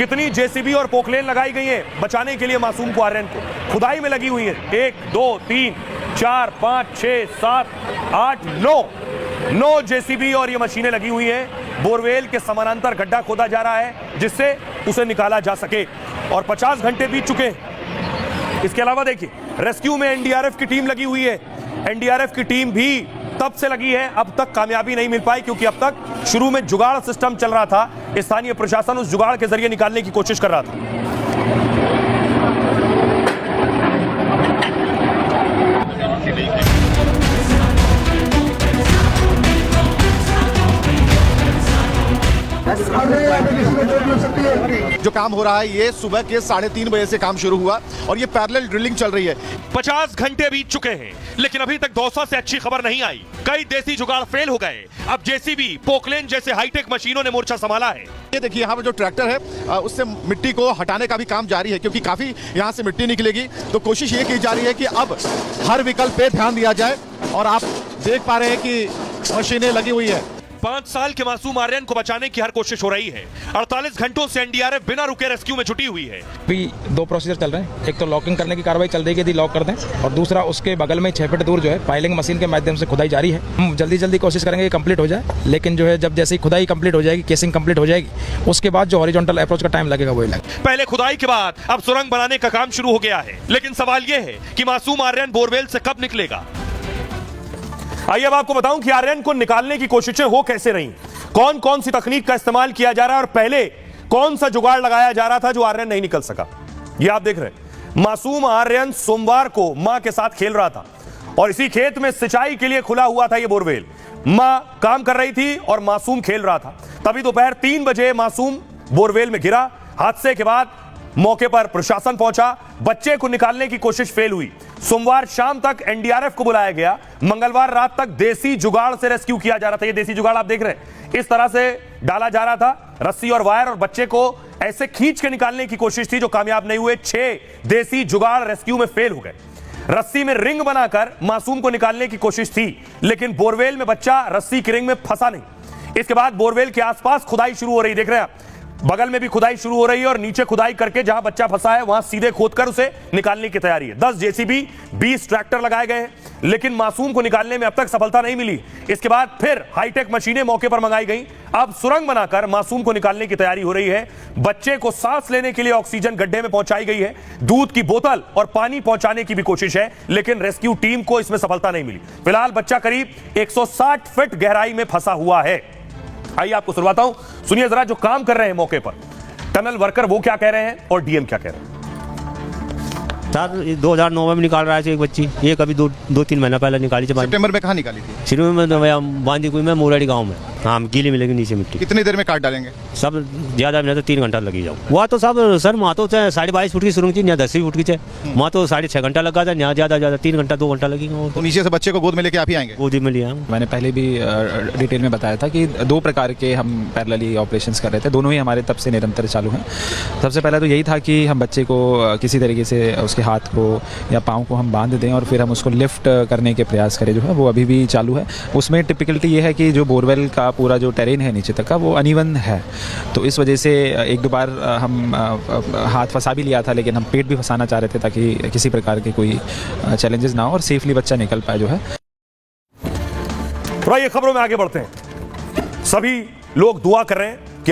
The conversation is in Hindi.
कितनी जेसीबी और पोकलेन लगाई गई है बचाने के लिए मासूम को, आर्यन को। खुदाई में लगी हुई है 1 2 3 4 5 6 7 8 9 जेसीबी और ये मशीनें लगी हुई हैं। बोरवेल के समानांतर गड्ढा खोदा जा रहा है जिससे उसे निकाला जा सके और 50 घंटे बीत चुके हैं। इसके अलावा देखिए रेस्क्यू में एनडीआरएफ की टीम लगी हुई है। एनडीआरएफ की टीम भी तब से लगी है, अब तक कामयाबी नहीं मिल पाई क्योंकि अब तक शुरू में जुगाड़ सिस्टम चल रहा था। स्थानीय प्रशासन उस जुगाड़ के जरिए निकालने की कोशिश कर रहा था। जो काम हो रहा है ये सुबह के 3:30 बजे से काम शुरू हुआ और ये पैरेलल ड्रिलिंग चल रही है। 50 घंटे बीत चुके हैं लेकिन अभी तक दौसा से अच्छी खबर नहीं आई। कई देसी जुगाड़ फेल हो गए। अब जेसीबी, पोकलेन जैसे हाईटेक मशीनों ने मोर्चा संभाला है। ये देखिए यहाँ पर जो ट्रैक्टर है उससे मिट्टी को हटाने का भी काम जारी है क्योंकि काफी यहाँ से मिट्टी निकलेगी। तो कोशिश ये की जा रही है कि अब हर विकल्प पे ध्यान दिया जाए और आप देख पा रहे हैं कि मशीनें लगी हुई है। 5 साल के मासूम आर्यन को बचाने की हर कोशिश हो रही है। 48 घंटों से एनडीआरएफ बिना रुके रेस्क्यू में जुटी हुई है। अभी 2 प्रोसीजर चल रहे हैं। एक तो लॉकिंग करने की कार्रवाई चल रही है यदि लॉक कर दें, और दूसरा उसके बगल में 6 फीट दूर जो है पाइलिंग मशीन के माध्यम से खुदाई जारी है। हम जल्दी कोशिश करेंगे कि कंप्लीट हो जाए, लेकिन जो है जब जैसे ही खुदाई कंप्लीट हो जाएगी, केसिंग कंप्लीट हो जाएगी, उसके बाद जो हॉरिजॉन्टल अप्रोच का टाइम लगेगा वही लगेगा। पहले खुदाई के बाद अब सुरंग बनाने का काम शुरू हो गया है, लेकिन सवाल यह है कि मासूम आर्यन बोरवेल से कब निकलेगा। आइए अब आपको बताऊं कि आर्यन को निकालने की कोशिशें हो कैसे रही, कौन कौन सी तकनीक का इस्तेमाल किया जा रहा है और पहले कौन सा जुगाड़ लगाया जा रहा था जो आर्यन नहीं निकल सका। ये आप देख रहे हैं मासूम आर्यन सोमवार को मां के साथ खेल रहा था और इसी खेत में सिंचाई के लिए खुला हुआ था ये बोरवेल। मां काम कर रही थी और मासूम खेल रहा था। तभी दोपहर 3 बजे मासूम बोरवेल में गिरा। हादसे के बाद मौके पर प्रशासन पहुंचा। बच्चे को निकालने की कोशिश फेल हुई। सोमवार शाम तक एनडीआरएफ को बुलाया गया। मंगलवार रात तक देसी जुगाड़ से रेस्क्यू किया जा रहा था। ये देसी जुगाड़ आप देख रहे हैं, इस तरह से डाला जा रहा था रस्सी और वायर, और बच्चे को ऐसे खींच के निकालने की कोशिश थी जो कामयाब नहीं हुए। 6 देसी जुगाड़ रेस्क्यू में फेल हो गए। रस्सी में रिंग बनाकर मासूम को निकालने की कोशिश थी, लेकिन बोरवेल में बच्चा रस्सी की रिंग में फंसा नहीं। इसके बाद बोरवेल के आसपास खुदाई शुरू हो रही, देख रहे हैं आप, बगल में भी खुदाई शुरू हो रही है और नीचे खुदाई करके जहां बच्चा फंसा है वहां सीधे खोदकर उसे निकालने की तैयारी है। 10 जेसीबी, 20 ट्रैक्टर लगाए गए हैं, लेकिन मासूम को निकालने में अब तक सफलता नहीं मिली। इसके बाद फिर हाईटेक मशीनें मौके पर मंगाई गई। अब सुरंग बनाकर मासूम को निकालने की तैयारी हो रही है। बच्चे को सांस लेने के लिए ऑक्सीजन गड्ढे में पहुंचाई गई है। दूध की बोतल और पानी पहुंचाने की भी कोशिश है, लेकिन रेस्क्यू टीम को इसमें सफलता नहीं मिली। फिलहाल बच्चा करीब 160 फीट गहराई में फंसा हुआ है। आइए आपको सुनवाता हूं, सुनिए जरा जो काम कर रहे हैं मौके पर टनल वर्कर, वो क्या कह रहे हैं और डीएम क्या कह रहे हैं। सर 2009 में निकाल रहा है एक बच्ची, ये कभी 2-3 महीना पहले निकाली थी। सितंबर में कहाँ निकाली थी? शुरू में बांदी कुई में मोराड़ी गांव में। हाँ, गीली मिलेगी नीचे मिट्टी। कितनी देर में काट डालेंगे? सब ज्यादा मिला तो 3 घंटा लगी जाओ। वह तो सब सर वहाँ तो 22.5 फुट की सुरंग थी, यहाँ 10 फुट की है। वहाँ तो 6.5 घंटा लगा था, यहाँ ज्यादा 3 घंटा 2 घंटा लगेगा। तो नीचे से बच्चे को गोद में लेके आप ही आएंगे? गोदी में लिया। मैंने पहले भी डिटेल में बताया था कि 2 प्रकार के हम पैरेलली ऑपरेशंस कर रहे थे, दोनों ही हमारे तब से निरंतर चालू हैं। सबसे पहले तो यही था कि हम बच्चे को किसी तरीके से उसके हाथ को या पाँव को हम बांध दें और फिर हम उसको लिफ्ट करने के प्रयास करें, जो है वो अभी भी चालू है। उसमें टिपिकलिटी ये है कि जो बोरवेल का पूरा जो टेरेन है नीचे तक का वो अनइवन है, तो इस वजह से 1-2 बार हम हाथ फंसा भी लिया था, लेकिन हम पेट भी फंसाना चाह रहे थे ताकि किसी प्रकार के कोई चैलेंजेस ना हो और सेफली बच्चा निकल पाए जो है। थोड़ा ये खबरों में आगे बढ़ते हैं। सभी लोग दुआ कर रहे हैं कि